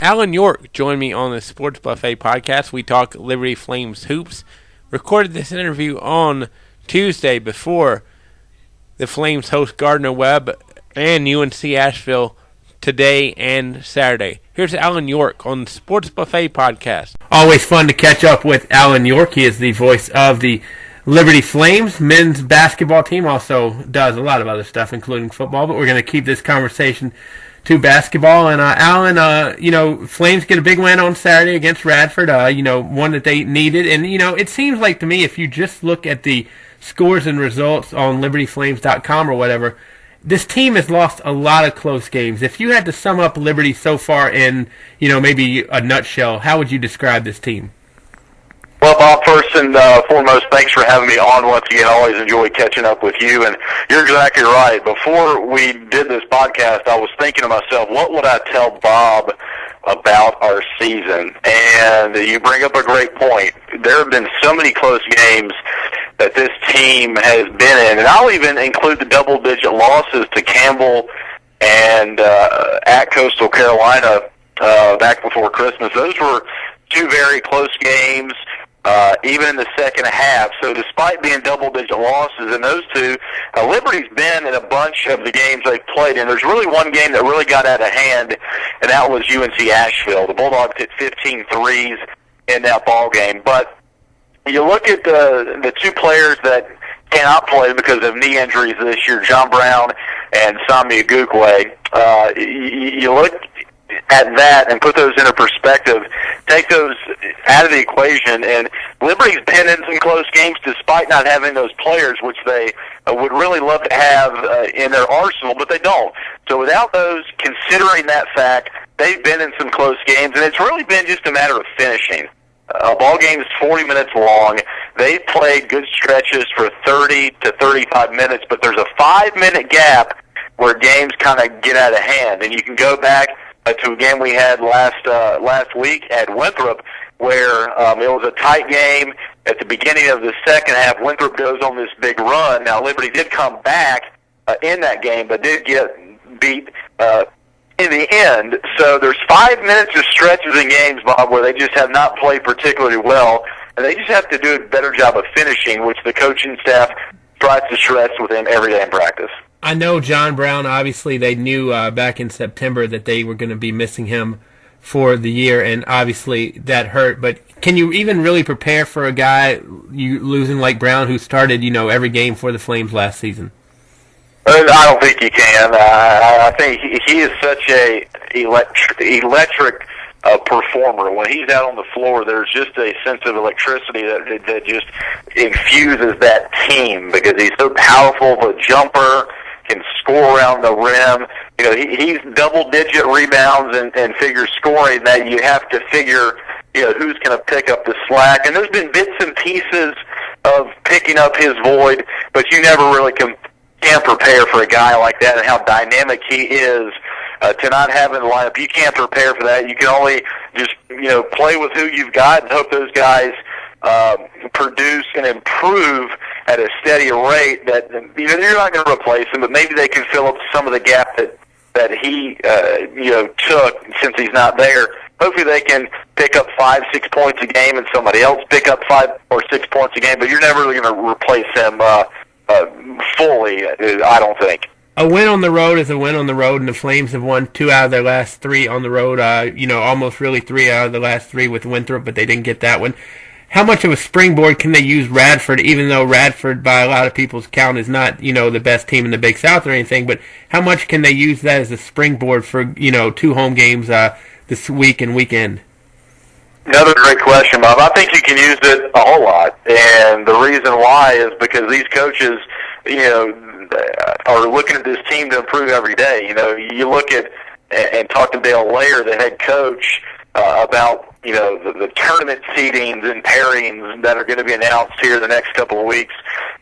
Alan York joined me on the Sports Buffet podcast. We talk Liberty Flames hoops. Recorded this interview on Tuesday before the Flames host Gardner-Webb and UNC Asheville today and Saturday. Here's Alan York on the Sports Buffet podcast. Always fun to catch up with Alan York. He is the voice of the Liberty Flames men's basketball team. Also does a lot of other stuff, including football, but we're going to keep this conversation to basketball. And Alan, Flames get a big win on Saturday against Radford, one that they needed. And, it seems like to me, if you just look at the scores and results on libertyflames.com or whatever, this team has lost a lot of close games. If you had to sum up Liberty so far in, maybe a nutshell, how would you describe this team? Well, Bob, first and foremost, thanks for having me on once again. I always enjoy catching up with you, and you're exactly right. Before we did this podcast, I was thinking to myself, what would I tell Bob about our season? And you bring up a great point. There have been so many close games that this team has been in, and I'll even include the double-digit losses to Campbell and at Coastal Carolina back before Christmas. Those were two very close games. Even in the second half. So despite being double-digit losses in those two, Liberty's been in a bunch of the games they've played, and there's really one game that really got out of hand, and that was UNC Asheville. The Bulldogs hit 15 threes in that ball game. But you look at the two players that cannot play because of knee injuries this year, John Brown and Sami Agukwe. You look at that and put those into perspective, take those out of the equation, and Liberty's been in some close games despite not having those players, which they would really love to have in their arsenal, but they don't. So without those, considering that fact, they've been in some close games, and it's really been just a matter of finishing. A ball game is 40 minutes long. They've played good stretches for 30 to 35 minutes, but there's a 5-minute gap where games kind of get out of hand, and you can go back to a game we had last week at Winthrop where it was a tight game. At the beginning of the second half, Winthrop goes on this big run. Now, Liberty did come back in that game, but did get beat in the end. So there's 5 minutes of stretches in games, Bob, where they just have not played particularly well, and they just have to do a better job of finishing, which the coaching staff tries to stress with them every day in practice. I know John Brown, obviously they knew back in September that they were going to be missing him for the year, and obviously that hurt. But can you even really prepare for a guy you losing like Brown who started, every game for the Flames last season? I don't think you can. I think he is such a electric performer. When he's out on the floor, there's just a sense of electricity that just infuses that team because he's so powerful of a jumper, can score around the rim. He's double-digit rebounds and figure scoring that you have to figure, who's going to pick up the slack. And there's been bits and pieces of picking up his void, but you never really can prepare for a guy like that and how dynamic he is. To not have in the lineup, you can't prepare for that. You can only just, play with who you've got and hope those guys produce and improve at a steady rate that, you're not going to replace him, but maybe they can fill up some of the gap that he, took since he's not there. Hopefully they can pick up 5-6 points a game and somebody else pick up 5 or 6 points a game, but you're never really going to replace him fully, I don't think. A win on the road is a win on the road, and the Flames have won 2 out of their last 3 on the road. Almost really 3 out of the last 3 with Winthrop, but they didn't get that one. How much of a springboard can they use Radford, even though Radford, by a lot of people's count, is not, the best team in the Big South or anything, but how much can they use that as a springboard for, 2 home games this week and weekend? Another great question, Bob. I think you can use it a whole lot, and the reason why is because these coaches, are looking at this team to improve every day. You look at and talk to Dale Layer, the head coach, about the tournament seedings and pairings that are going to be announced here the next couple of weeks.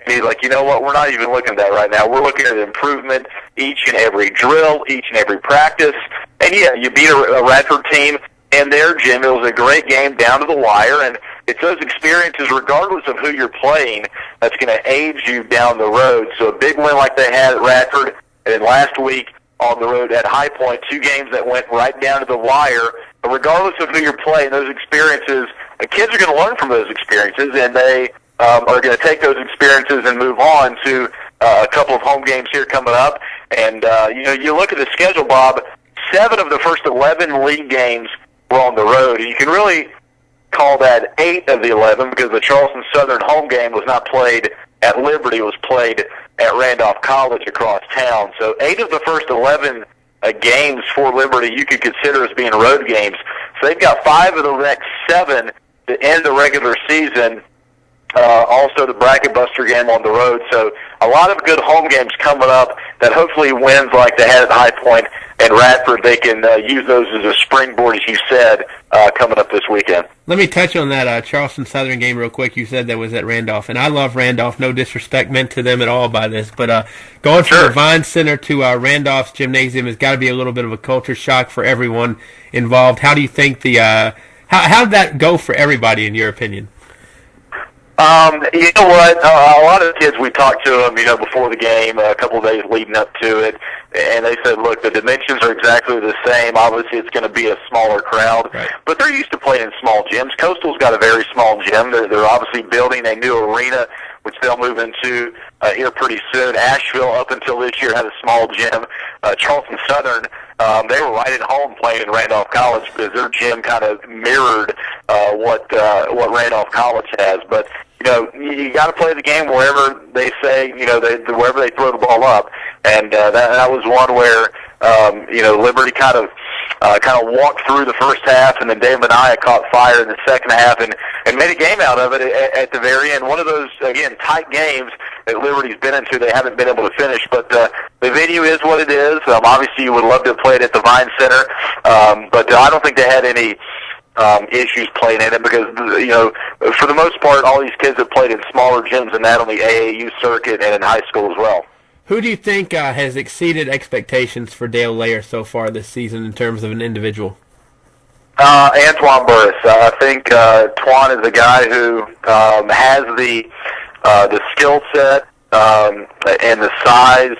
And he's like, what? We're not even looking at that right now. We're looking at improvement each and every drill, each and every practice. And yeah, you beat a Radford team in their gym. It was a great game down to the wire, and it's those experiences, regardless of who you're playing, that's going to aid you down the road. So a big win like they had at Radford, and then last week on the road at High Point, 2 games that went right down to the wire, regardless of who you're playing, those experiences, the kids are going to learn from those experiences, and they are going to take those experiences and move on to a couple of home games here coming up. And, you look at the schedule, Bob, 7 of the first 11 league games were on the road. And you can really call that 8 of the 11 because the Charleston Southern home game was not played at Liberty. It was played at Randolph College across town. So 8 of the first 11 games for Liberty you could consider as being road games. So they've got 5 of the next 7 to end the regular season. Also the bracket buster game on the road. So a lot of good home games coming up that hopefully wins like they had at High Point and Radford, they can use those as a springboard, as you said, coming up this weekend. Let me touch on that Charleston Southern game real quick. You said that was at Randolph, and I love Randolph. No disrespect meant to them at all by this, but going from the Vine Center to Randolph's gymnasium has got to be a little bit of a culture shock for everyone involved. How do you think how did that go for everybody, in your opinion? You know what? A lot of the kids, we talked to them, before the game, a couple of days leading up to it, and they said, look, the dimensions are exactly the same. Obviously, it's going to be a smaller crowd, right, but they're used to playing in small gyms. Coastal's got a very small gym. They're obviously building a new arena, which they'll move into here pretty soon. Asheville, up until this year, had a small gym. Charleston Southern, they were right at home playing in Randolph College because their gym kind of mirrored what Randolph College has. But you got to play the game wherever they say, wherever they throw the ball up, and that was one where Liberty kind of walked through the first half, and then Dave Mania caught fire in the second half and made a game out of it at the very end. One of those, again, tight games that Liberty's been into, they haven't been able to finish, but the venue is what it is. Obviously, you would love to have played at the Vine Center, but I don't think they had any issues playing in it because, for the most part, all these kids have played in smaller gyms and that on the AAU circuit and in high school as well. Who do you think has exceeded expectations for Dale Layer so far this season in terms of an individual? Antoine Burris. I think Twan is a guy who has the skill set and the size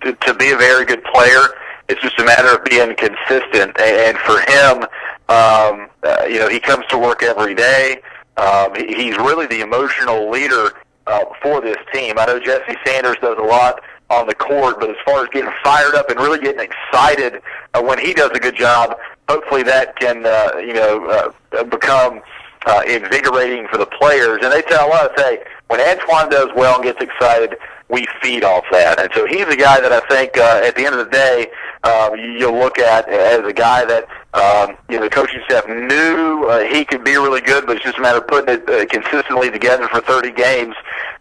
to be a very good player. It's just a matter of being consistent. And for him, he comes to work every day. He's really the emotional leader for this team. I know Jesse Sanders does a lot on the court, but as far as getting fired up and really getting excited when he does a good job, hopefully that can become invigorating for the players. And they tell us, hey, when Antoine does well and gets excited, we feed off that. And so he's a guy that I think at the end of the day you'll look at as a guy that the coaching staff knew he could be really good, but it's just a matter of putting it consistently together for 30 games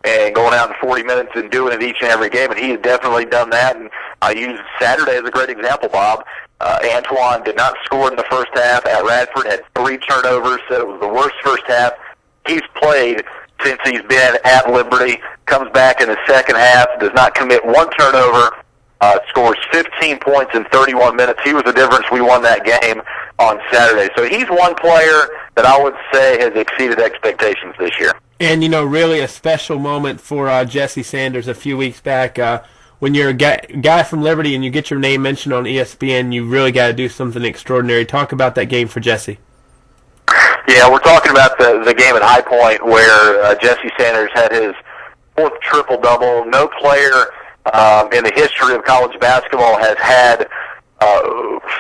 and going out in 40 minutes and doing it each and every game. And he has definitely done that. And I use Saturday as a great example, Bob. Antoine did not score in the first half at Radford, had 3 turnovers, so it was the worst first half he's played since he's been at Liberty. Comes back in the second half, does not commit 1 turnover, scores 15 points in 31 minutes. He was the difference. We won that game on Saturday. So he's one player that I would say has exceeded expectations this year. And, really a special moment for Jesse Sanders a few weeks back. When you're a guy from Liberty and you get your name mentioned on ESPN, you really got to do something extraordinary. Talk about that game for Jesse. Yeah, we're talking about the game at High Point where Jesse Sanders had his 4th triple-double. No player in the history of college basketball has had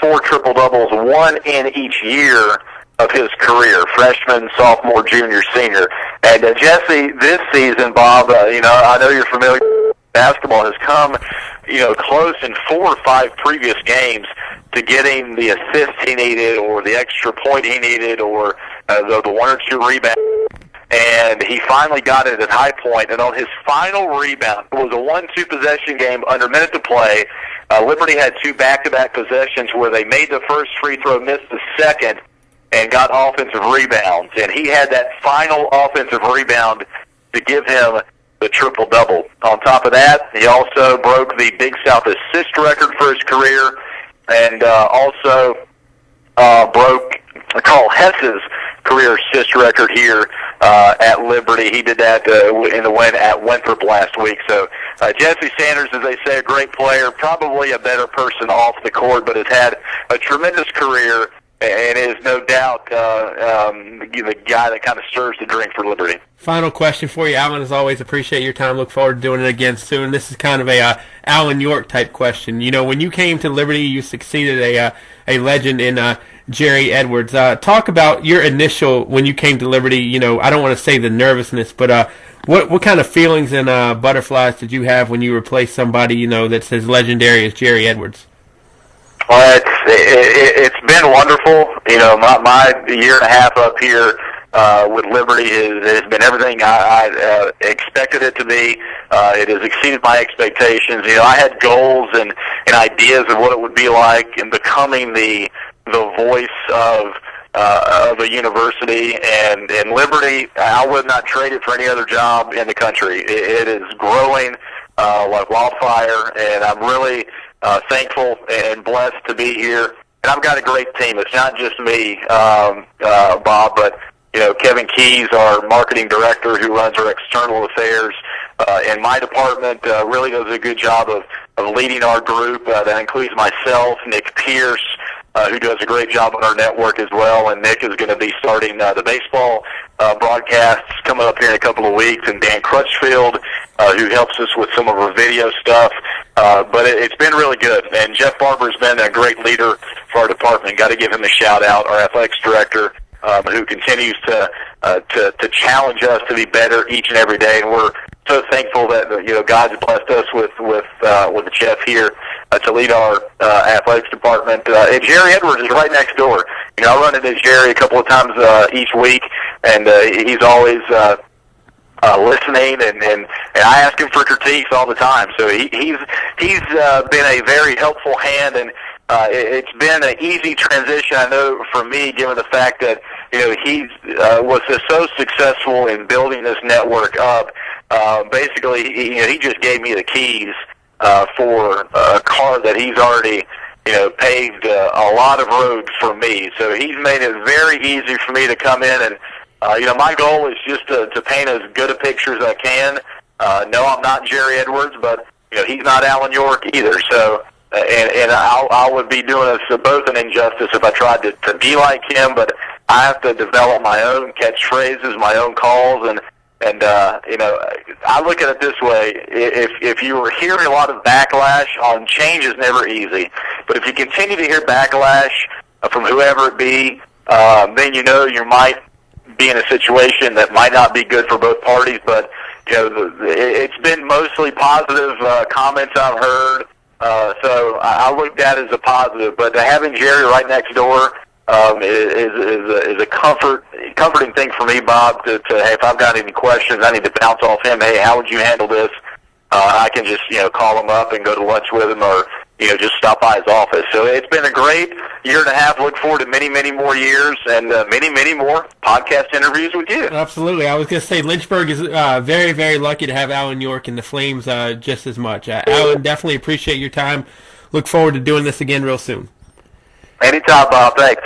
4 triple-doubles, 1 in each year of his career, freshman, sophomore, junior, senior. And Jesse, this season, Bob, I know you're familiar with basketball, has come, close in 4 or 5 previous games to getting the assist he needed or the extra point he needed or the 1 or 2 rebounds. And he finally got it at High Point, and on his final rebound, it was a 1-2 possession game under a minute to play. Liberty had 2 back-to-back possessions where they made the first free throw, missed the second, and got offensive rebounds. And he had that final offensive rebound to give him the triple-double. On top of that, he also broke the Big South assist record for his career and also broke Carl Hess's career assist record here at Liberty. He did that in the win at Winthrop last week. So Jesse Sanders, as they say, a great player, probably a better person off the court, but has had a tremendous career and is no doubt the guy that kind of stirs the drink for Liberty. Final question for you, Alan. As always, appreciate your time. Look forward to doing it again soon. This is kind of a Alan York type question. You know, when you came to Liberty, you succeeded a legend in Jerry Edwards. Talk about your initial when you came to Liberty. You know, I don't want to say the nervousness, but what kind of feelings and butterflies did you have when you replaced somebody that's as legendary as Jerry Edwards? Well, it's been wonderful. My year and a half up here with Liberty has been everything I expected it to be. It has exceeded my expectations. I had goals and ideas of what it would be like in becoming the voice of a university, and Liberty, I would not trade it for any other job in the country. It is growing like wildfire, and I'm really thankful and blessed to be here. And I've got a great team. It's not just me, Bob, but Kevin Keys, our marketing director, who runs our external affairs in my department, really does a good job of leading our group. That includes myself, Nick Pierce, who does a great job on our network as well. And Nick is going to be starting the baseball broadcasts coming up here in a couple of weeks, and Dan Crutchfield, who helps us with some of our video stuff. But it's been really good. And Jeff Barber's been a great leader for our department. Got to give him a shout out, our athletics director, who continues to challenge us to be better each and every day. And we're so thankful that God's blessed us with Jeff here to lead our athletics department. And Jerry Edwards is right next door. I run into Jerry a couple of times each week, and he's always listening, and I ask him for critiques all the time. So he's been a very helpful hand, and it's been an easy transition, I know, for me, given the fact that he was so successful in building this network up. Basically, he just gave me the keys for a car that he's already paved a lot of road for me. So he's made it very easy for me to come in, and my goal is just to paint as good a picture as I can. No, I'm not Jerry Edwards, but he's not Alan York either. So, and I would be doing us both an injustice if I tried to be like him. But I have to develop my own catchphrases, my own calls, and I look at it this way: if you were hearing a lot of backlash on change, is never easy. But if you continue to hear backlash from whoever it be, then you might be in a situation that might not be good for both parties. But it's been mostly positive comments I've heard, so I looked at it as a positive. But having Jerry right next door is a comforting thing for me, Bob. To hey, if I've got any questions, I need to bounce off him. Hey, how would you handle this? I can just call him up and go to lunch with him, or just stop by his office. So it's been a great year and a half. Look forward to many, many more years and many, many more podcast interviews with you. Absolutely. I was going to say Lynchburg is very, very lucky to have Alan York and the Flames just as much. Alan, definitely appreciate your time. Look forward to doing this again real soon. Anytime, Bob. Thanks.